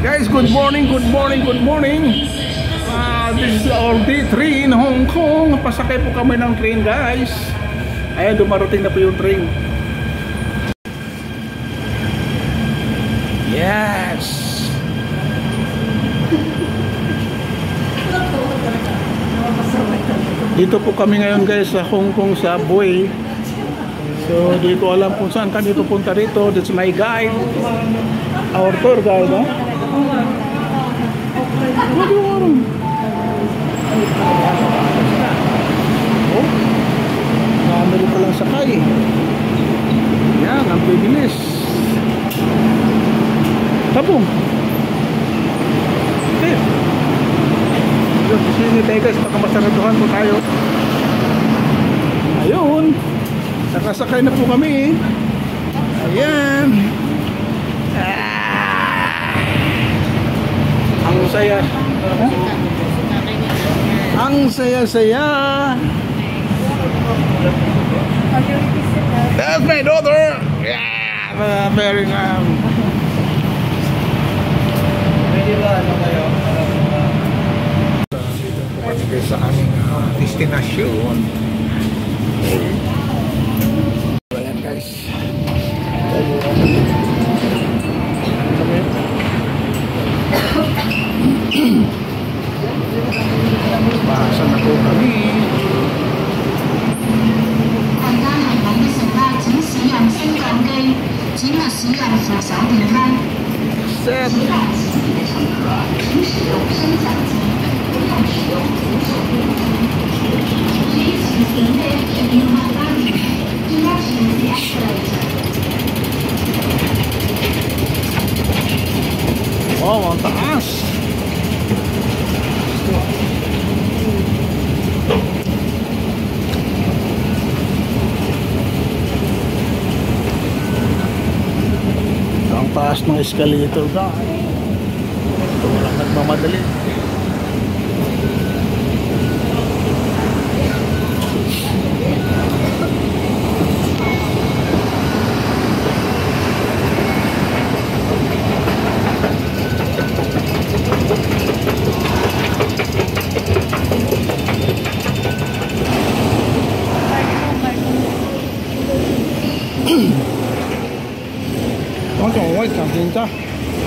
Guys, good morning, good morning, good morning. This is our day 3 in Hong Kong. Pasakay po kami ng train, guys. Ayan, dumarating na po yung train. Yes. Dito po kami ngayon, guys, sa Hong Kong, sa Bui. So, di ko alam kung saan kami pupunta rito. That's my guide. Our tour guide, ha? Oh, namili pa lang sakay. Yan, ang bibilis. Tabong. Okay. Sini tayo, guys, baka masaraduhan po tayo. Ayun, nakasakay na po kami. Ayan. Ang saya. Ang saya-saya. That's my daughter. Yeah, very Pwede ba ano kayo? Pati sa aming destinasyon. Ayan, guys. Basa na po kami. Set. Oh, ang taas. Ang taas ng escalator, guys. Ito walang nagmamadali.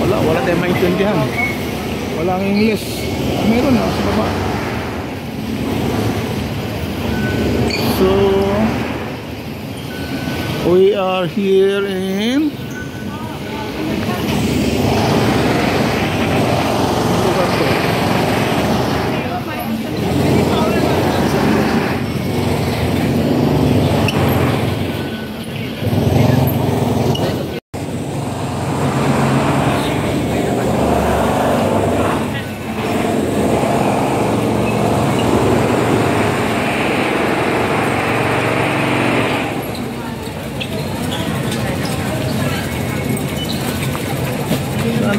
Wala tayong maintindihan. Walang English. Meron na sa baba. So we are here in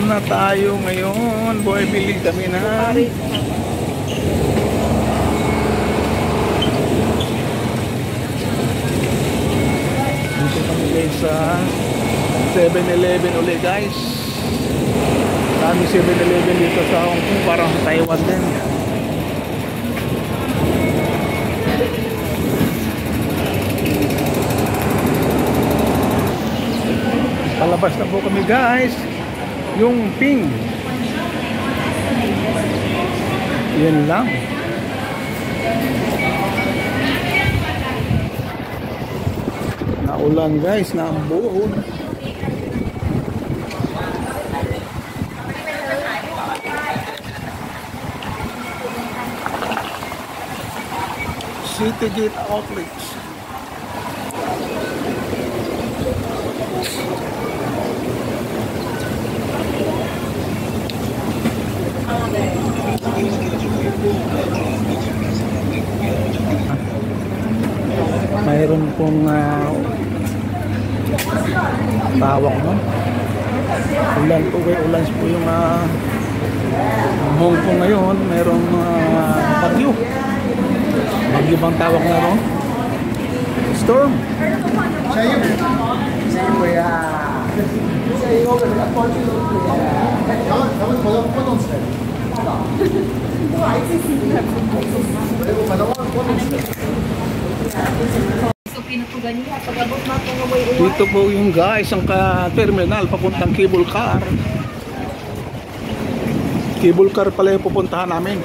na tayo ngayon. Boy, bili kami na. Dito kami guys sa 7-Eleven ulit, guys. Kami 7-Eleven dito sa Hong Kong, parang sa Taiwan din. Palabas na po kami, guys. Yung ping. Yan lang. Naulan, guys, na ang buo. City Gate Outlets. Mayroon pong tawag mo. Ulan po, ulan po yung Hong Kong ngayon. Mayroong bagyo. Bagyo bang tawag na ron? Storm. Sa'yo kuya. Sa'yo kuya. Dito po yung guys, ang terminal papuntang cable car. Cable car pala yung pupuntahan namin.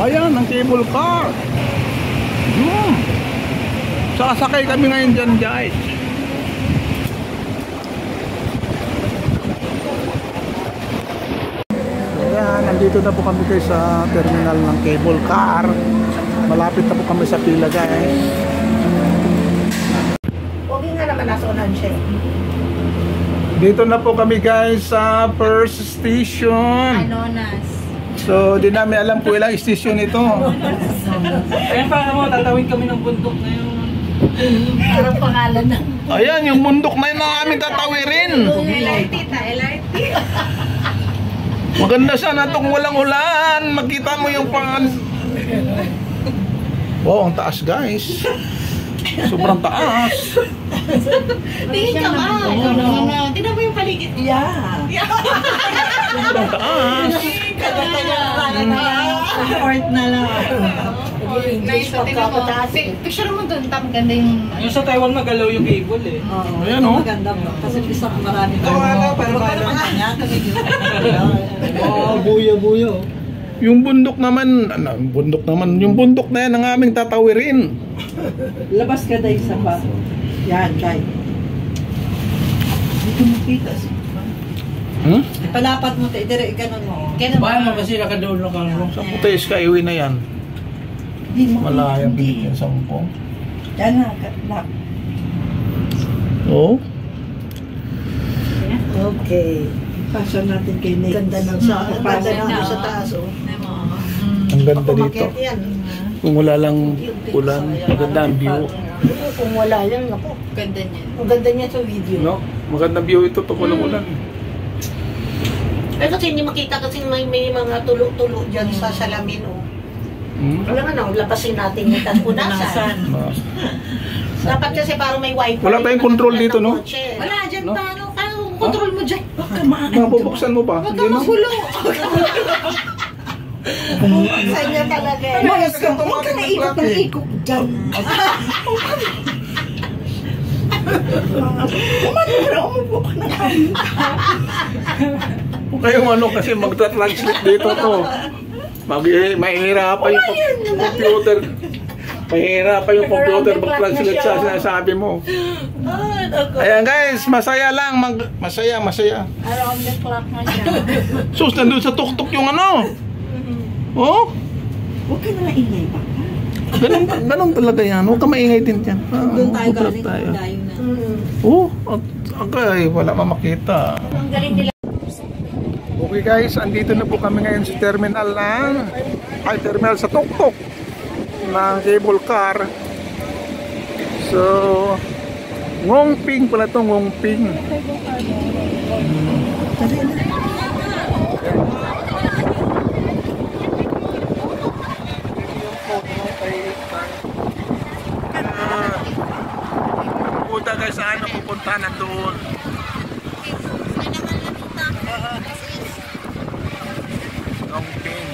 Ayan, ang cable car. Sasakay kami ngayon dyan, guys. Ayan, nandito na po kami guys sa terminal ng cable car. Malapit na po kami sa pila, guys. Huwag nga naman nasunan siya. Dito na po kami guys sa first station. Anonas. So, di namin alam po ilang station ito. Ayun pa mo, tatawid kami ng bundok na yun. Parang pangalan ng... Ayan, yung bundok na yun na aming tatawirin. LRT ta, LRT. Maganda sana itong walang ulan. Makita mo yung pang... Wow, ang taas guys. Sobrang taas. Tingin ka ba? Tingnan mo yung paligid. Yeah. Sobrang taas. Support na lang. Nice na tingnan mo. Picture mo dun, ganda yung... Yung sa Taiwan magalaw yung cable eh. Ayan o. Maganda mo. Kasi bisa marami ka. Pero buya-buya. Yung bundok naman, yung bundok na yan ang aming tatawirin. Labas ka dahil sa pa. Yan, guys. Dito mo kita. Hmm? Palapat mo, dire ganun mo. Bahan mo kasi nakadulo ka. Sa Puti Skyway na yan. Malayang pilit yan sa Hong Kong. Yan na. Oo. Okay. Pasok natin kay Nick. Ganda ng sa taas. Ang ganda dito. Kung wala lang ulan, maganda ang view. Kung wala yan, ako. Ganda niya. Ang ganda niya sa video. No? Magandang view ito pag walang ulan. Pero kasi hindi makita kasi may mga tulo-tulo dyan sa salamin. Oh. Wala nga na, lapasin natin yung punasan. Dapat kasi parang may wifi. Wala pa yung control dito, no? Wala, dyan no? Paano control mo dyan? Mabubuksan mo pa? Huwag ka magulo. Sa inyo talaga. Huwag ka naikot ng ikot dyan. Umupo ka na kami. Kung kayong ano kasi magta-translate dito to. Mahihirapan yung computer. Mahihirapan yung computer mag-translate sa sinasabi mo. Ayan guys, masaya lang. Masaya. Around the clock na siya. Sus, nandun sa tuktok yung ano. Oh? Huwag ka na ingay pa. Ganun talaga yan. Huwag ka maingay din dyan. Doon tayo galing. tayo. Dayo na. Oh, okay. Wala pa makita. Ang galing nila. Okay guys, andito na po kami ngayon sa terminal terminal sa tuktok ng cable car. So, Ngongping pala ito, Ngongping. Pupunta guys, saan na pupunta na doon? Ngongping.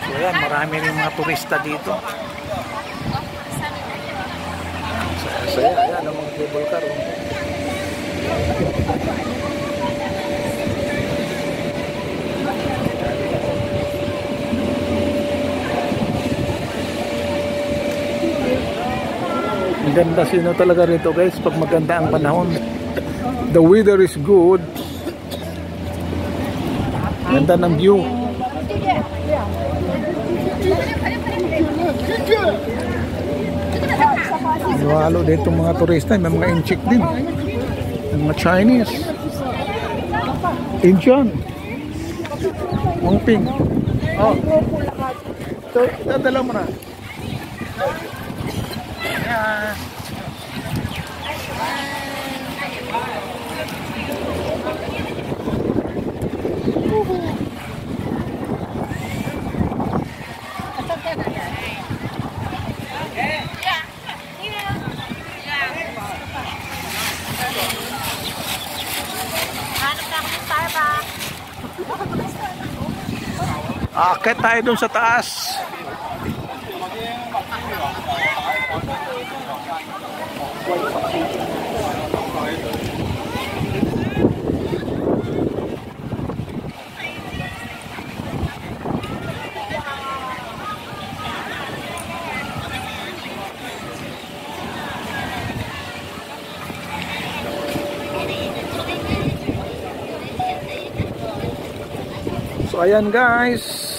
So yan, marami rin mga turista dito. Saya, ayan ang mga cable car. Ang ganda sino talaga rito guys pag maganda ang panahon. The weather is good. Ganda ng view. Halo dito mga turista, may mga inchik din. Mga Chinese. Indian. Ngongping. Oh. Ito, dadala mo na. Yeah. Akit tayo dun sa taas. So ayan guys,